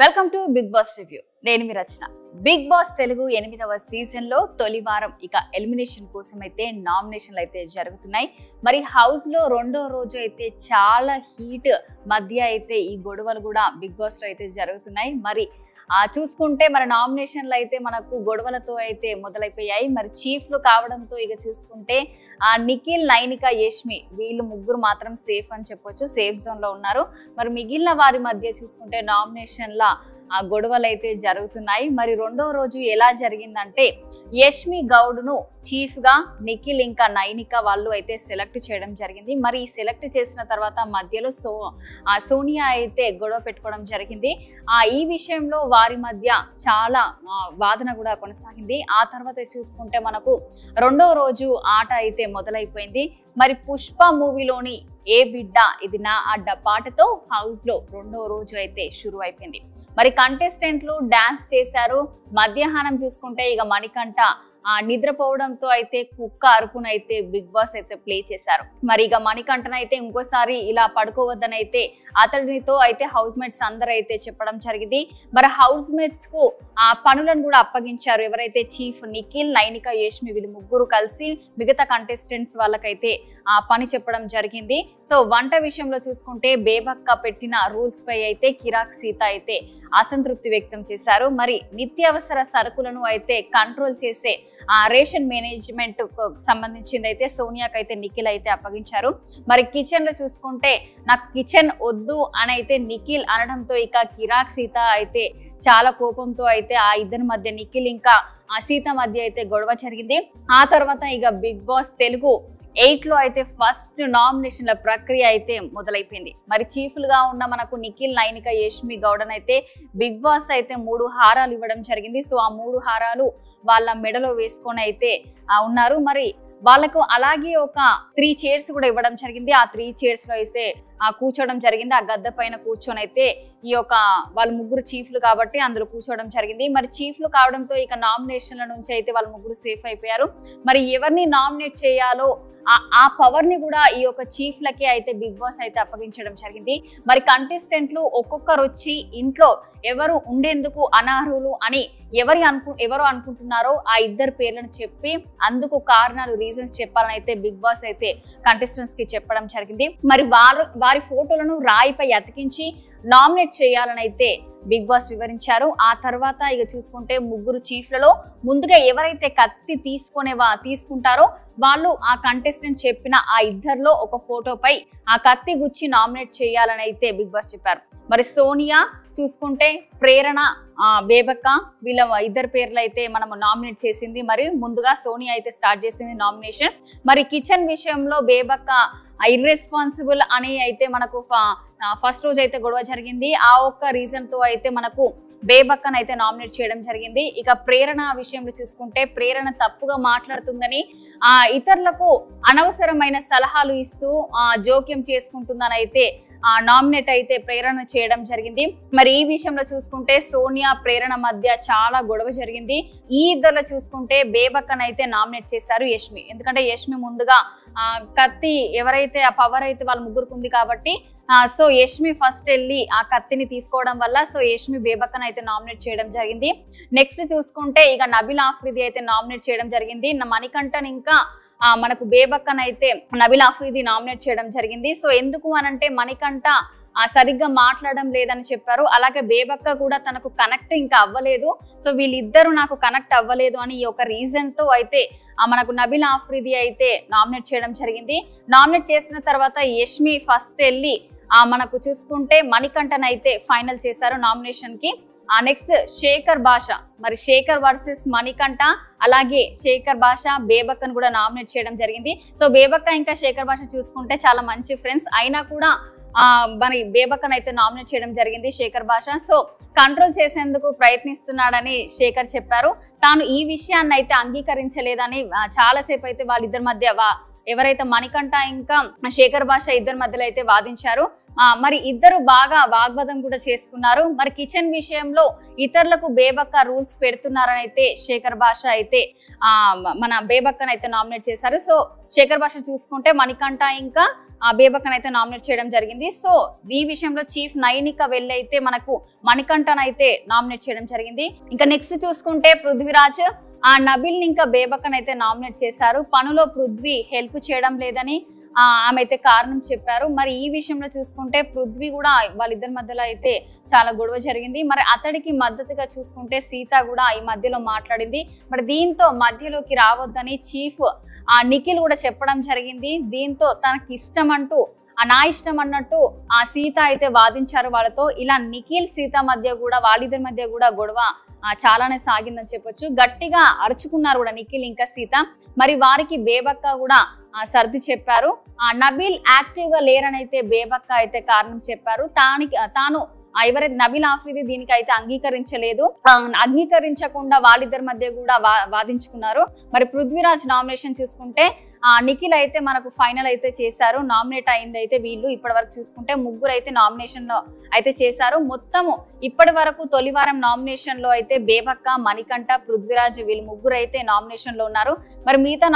Welcome to Bigg Boss review. నేను మీ Rachana. Bigg Boss Telugu 8వ సీజన్ లో తొలి వారం ఇక ఎలిమినేషన్ కోసం అయితే నామినేషన్లు అయితే జరుగుతున్నాయి. మరి హౌస్ లో రెండో రోజు అయితే చాలా హీట్ మధ్య అయితే ఈ గొడవలు కూడా బిగ్ బాస్ లో అయితే జరుగుతున్నాయి. మరి చూసుకుంటే మరి నామినేషన్లు అయితే మనకు గొడవలతో అయితే మొదలైపోయాయి. మరి చీఫ్లు కావడంతో ఇక చూసుకుంటే నిఖిల్, నైనిక, యష్మి వీళ్ళు ముగ్గురు మాత్రం సేఫ్ అని చెప్పొచ్చు, సేఫ్ జోన్ లో ఉన్నారు. మరి మిగిలిన వారి మధ్య చూసుకుంటే నామినేషన్ల గొడవలు అయితే జరుగుతున్నాయి. మరి రెండో రోజు ఎలా జరిగిందంటే యష్మి గౌడ్ను చీఫ్ గా నిఖిల్ ఇంకా నైనిక వాళ్ళు అయితే సెలెక్ట్ చేయడం జరిగింది. మరి ఈ సెలెక్ట్ చేసిన తర్వాత మధ్యలో సోనియా అయితే గొడవ పెట్టుకోవడం జరిగింది. ఈ విషయంలో వారి మధ్య చాలా వాదన కూడా కొనసాగింది. ఆ తర్వాత చూసుకుంటే మనకు రెండో రోజు ఆట అయితే మొదలైపోయింది. మరి పుష్ప మూవీలోని ఏ బిడ్డ ఇది నా అడ్డ పాటతో హౌస్ లో రెండో రోజు అయితే షురు అయిపోయింది. మరి కంటెస్టెంట్లు డాన్స్ చేశారు. మధ్యాహ్నం చూసుకుంటే ఇక మణికంఠ నిద్రపోవడంతో అయితే కుక్క అరుపును అయితే బిగ్ బాస్ అయితే ప్లే చేశారు. మరి ఇక మణికంఠన అయితే ఇంకోసారి ఇలా పడుకోవద్దని అయితే అతడితో అయితే హౌస్ మేట్స్ అందరూ అయితే చెప్పడం జరిగింది. మరి హౌస్ మేట్స్ కు పనులను కూడా అప్పగించారు. ఎవరైతే చీఫ్ నిఖిల్, నైనిక, యష్మి వీళ్ళు ముగ్గురు కలిసి మిగతా కంటెస్టెంట్స్ వాళ్ళకైతే పని చెప్పడం జరిగింది. సో వంట విషయంలో చూసుకుంటే బేబక్క పెట్టిన రూల్స్ పై అయితే కిరాక్ సీత అయితే అసంతృప్తి వ్యక్తం చేశారు. మరి నిత్యావసర సరుకులను అయితే కంట్రోల్ చేసే రేషన్ మేనేజ్మెంట్ సంబంధించింది అయితే సోనియాకి అయితే నిఖిల్ అయితే అప్పగించారు. మరి కిచెన్ లో చూసుకుంటే నాకు కిచెన్ వద్దు అని అయితే నిఖిల్ అనడంతో ఇక కిరాక్ సీత అయితే చాలా కోపంతో అయితే ఆ ఇద్దరి మధ్య నిఖిల్ ఇంకా సీత మధ్య అయితే గొడవ జరిగింది. ఆ తర్వాత ఇక బిగ్ బాస్ తెలుగు 8 లో అయితే ఫస్ట్ నామినేషన్ల ప్రక్రియ అయితే మొదలైపోయింది. మరి చీఫ్లుగా ఉన్న మనకు నిఖిల్, నైనిక, యష్మి గౌడన్ అయితే బిగ్ బాస్ అయితే 3 హారాలు ఇవ్వడం జరిగింది. సో ఆ 3 హారాలు వాళ్ళ మెడలో వేసుకొని అయితే ఉన్నారు. మరి వాళ్ళకు అలాగే ఒక 3 చైర్స్ కూడా ఇవ్వడం జరిగింది. ఆ 3 చైర్స్ లో అయితే కూర్చోవడం జరిగింది. ఆ గద్ద పైన కూర్చొని అయితే ఈ యొక్క వాళ్ళు ముగ్గురు చీఫ్లు కాబట్టి అందులో కూర్చోవడం జరిగింది. మరి చీఫ్లు కావడంతో ఇక నామినేషన్ల నుంచి అయితే వాళ్ళు ముగ్గురు సేఫ్ అయిపోయారు. మరి ఎవరిని నామినేట్ చేయాలో ఆ పవర్ ని కూడా ఈ యొక్క చీఫ్లకే అయితే బిగ్ బాస్ అయితే అప్పగించడం జరిగింది. మరి కంటెస్టెంట్లు ఒక్కొక్కరు వచ్చి ఇంట్లో ఎవరు ఉండేందుకు అనర్హులు అని ఎవరు అనుకుంటున్నారో ఆ ఇద్దరు పేర్లను చెప్పి అందుకు కారణాలు, రీజన్స్ చెప్పాలని అయితే బిగ్ బాస్ అయితే కంటెస్టెంట్స్ కి చెప్పడం జరిగింది. మరి వారి ఫోటోలను రాయిపై అతికించి నామినేట్ చేయాలని అయితే బిగ్ బాస్ వివరించారు. ఆ తర్వాత ఇక చూసుకుంటే ముగ్గురు చీఫ్లలో ముందుగా ఎవరైతే కత్తి తీసుకుంటారో వాళ్ళు ఆ కంటెస్టెంట్ చెప్పిన ఆ ఇద్దరిలో ఒక ఫోటోపై ఆ కత్తి గుచ్చి నామినేట్ చేయాలని అయితే బిగ్ బాస్ చెప్పారు. మరి సోనియా చూసుకుంటే ప్రేరణ, బేబక్క వీళ్ళ ఇద్దరు పేర్లు అయితే మనము నామినేట్ చేసింది. మరి ముందుగా సోనియా అయితే స్టార్ట్ చేసింది నామినేషన్. మరి కిచెన్ విషయంలో బేబక్క ఇర్రెస్పాన్సిబుల్ అని అయితే మనకు ఫస్ట్ రోజు అయితే గొడవ జరిగింది. ఆ ఒక్క రీజన్ తో అయితే మనకు బేబక్కను అయితే నామినేట్ చేయడం జరిగింది. ఇక ప్రేరణ విషయంలో చూసుకుంటే ప్రేరణ తప్పుగా మాట్లాడుతుందని ఇతరులకు అనవసరమైన సలహాలు ఇస్తూ జోక్యం చేసుకుంటుందని అయితే నామినేట్ అయితే ప్రేరణ చేయడం జరిగింది. మరి ఈ విషయంలో చూసుకుంటే సోనియా, ప్రేరణ మధ్య చాలా గొడవ జరిగింది. ఈ ఇద్దరులో చూసుకుంటే బేబక్కను అయితే నామినేట్ చేశారు యష్మి. ఎందుకంటే యష్మి ముందుగా కత్తి ఎవరైతే ఆ పవర్ అయితే వాళ్ళ ముగ్గురికి ఉంది కాబట్టి సో యష్మి ఫస్ట్ వెళ్ళి ఆ కత్తిని తీసుకోవడం వల్ల సో యష్మి బేబక్కను అయితే నామినేట్ చేయడం జరిగింది. నెక్స్ట్ చూసుకుంటే ఇక నబిల్ ఆఫ్రిది అయితే నామినేట్ చేయడం జరిగింది. మణికంఠన్ ఇంకా మనకు బేబక్కన్ అయితే నబిల్ ఆఫ్రిది నామినేట్ చేయడం జరిగింది. సో ఎందుకు అనంటే మణికంఠ సరిగ్గా మాట్లాడడం లేదని చెప్పారు. అలాగే బేబక్క కూడా తనకు కనెక్ట్ ఇంకా అవ్వలేదు. సో వీళ్ళిద్దరూ నాకు కనెక్ట్ అవ్వలేదు అని ఈ ఒక రీజన్ తో అయితే మనకు నబిల్ ఆఫ్రిది అయితే నామినేట్ చేయడం జరిగింది. నామినేట్ చేసిన తర్వాత యష్మి ఫస్ట్ వెళ్ళి మనకు చూసుకుంటే మణికంఠన్ అయితే ఫైనల్ చేశారు నామినేషన్ కి. నెక్స్ట్ శేఖర్ భాష, మరి శేఖర్ వర్సెస్ మణికంఠ, అలాగే శేఖర్ భాష బేబక్కను కూడా నామినేట్ చేయడం జరిగింది. సో బేబక్క ఇంకా శేఖర్ భాష చూసుకుంటే చాలా మంచి ఫ్రెండ్స్ అయినా కూడా మరి బేబక్కను అయితే నామినేట్ చేయడం జరిగింది శేఖర్ భాష. సో కంట్రోల్ చేసేందుకు ప్రయత్నిస్తున్నాడని శేఖర్ చెప్పారు. తాను ఈ విషయాన్ని అయితే అంగీకరించలేదని చాలాసేపు అయితే వాళ్ళిద్దరి మధ్య ఎవరైతే మణికంఠ ఇంకా శేఖర్ భాష ఇద్దరి మధ్యలో అయితే వాదించారు. మరి ఇద్దరు బాగా వాగ్వాదం కూడా చేసుకున్నారు. మరి కిచెన్ విషయంలో ఇతరులకు బేబక్క రూల్స్ పెడుతున్నారని అయితే శేఖర్ భాష అయితే మన బేబక్కను అయితే నామినేట్ చేశారు. సో శేఖర్ భాష చూసుకుంటే మణికంఠ ఇంకా ఆ బేబక్కన్ అయితే నామినేట్ చేయడం జరిగింది. సో ఈ విషయంలో చీఫ్ నైనిక వెళ్ళైతే మనకు మణికంఠన్ అయితే నామినేట్ చేయడం జరిగింది. ఇంకా నెక్స్ట్ చూసుకుంటే పృథ్వీరాజ్ ఆ నబిల్ ని ఇంకా బేబక్కన్ అయితే నామినేట్ చేశారు. పనులో పృథ్వీ హెల్ప్ చేయడం లేదని ఆమె అయితే కారణం చెప్పారు. మరి ఈ విషయంలో చూసుకుంటే పృథ్వీ కూడా వాళ్ళిద్దరి మధ్యలో అయితే చాలా గొడవ జరిగింది. మరి అతడికి మద్దతుగా చూసుకుంటే సీత కూడా ఈ మధ్యలో మాట్లాడింది. మరి దీంతో మధ్యలోకి రావద్దని చీఫ్ నిఖిల్ కూడా చెప్పడం జరిగింది. దీంతో తనకి ఇష్టం అంటూ నా ఇష్టం అన్నట్టు ఆ సీత అయితే వాదించారు వాళ్ళతో. ఇలా నిఖిల్ సీత మధ్య కూడా వాళ్ళిద్దరి మధ్య కూడా గొడవ చాలానే సాగిందని చెప్పొచ్చు. గట్టిగా అరుచుకున్నారు కూడా నిఖిల్ ఇంకా సీత. మరి వారికి బేబక్క కూడా సర్ది చెప్పారు. నబీల్ యాక్టివ్ గా లేరని అయితే బేబక్క అయితే కారణం చెప్పారు. తాను ఎవరైతే నబీల్ ఆఫ్రిది దీనికి అయితే అంగీకరించలేదు. అంగీకరించకుండా వాళ్ళిద్దరి మధ్య కూడా వాదించుకున్నారు. మరి పృథ్వీరాజ్ నామినేషన్ చూసుకుంటే నిఖిల్ అయితే మనకు ఫైనల్ అయితే చేశారు. నామినేట్ అయింది అయితే వీళ్ళు ఇప్పటి వరకు చూసుకుంటే ముగ్గురు అయితే నామినేషన్ లో అయితే చేశారు. మొత్తము ఇప్పటి వరకు తొలివారం నామినేషన్ లో అయితే బేబక్క, మణికంఠ, పృథ్వీరాజ్ వీళ్ళు ముగ్గురు అయితే నామినేషన్ లో ఉన్నారు. మరి మిగతా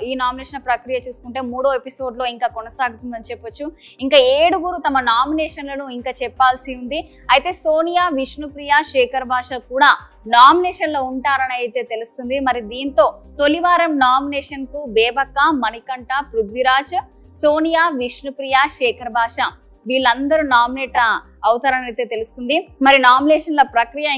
ఈ నామినేషన్ ప్రక్రియ చూసుకుంటే 3వ ఎపిసోడ్ లో ఇంకా కొనసాగుతుందని చెప్పొచ్చు. ఇంకా 7గురు తమ నామినేషన్లను ఇంకా చెప్పాల్సి ఉంది. అయితే సోనియా, విష్ణుప్రియ, శేఖర్ భాష కూడా నామినేషన్ లో ఉంటారని అయితే తెలుస్తుంది. మరి దీంతో తొలివారం నామినేషన్ కు బేబక్క, మణికంఠ, పృథ్వీరాజ్, సోనియా, విష్ణుప్రియ, శేఖర్ భాష వీళ్ళందరూ నామినేట్ అవుతారని అయితే తెలుస్తుంది. మరి నామినేషన్ల ప్రక్రియ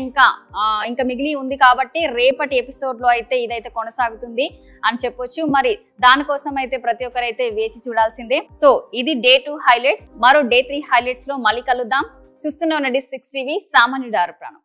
ఇంకా మిగిలి ఉంది కాబట్టి రేపటి ఎపిసోడ్ లో అయితే ఇదైతే కొనసాగుతుంది అని చెప్పొచ్చు. మరి దానికోసం అయితే ప్రతి ఒక్కరైతే వేచి చూడాల్సిందే. సో ఇది డే 2 హైలైట్స్. మరో డే 3 హైలైట్స్ లో మళ్ళీ కలుద్దాం. చూస్తూనే ఉండండి 6 టీవీ, సామాన్యుడి ఆరు ప్రాణం.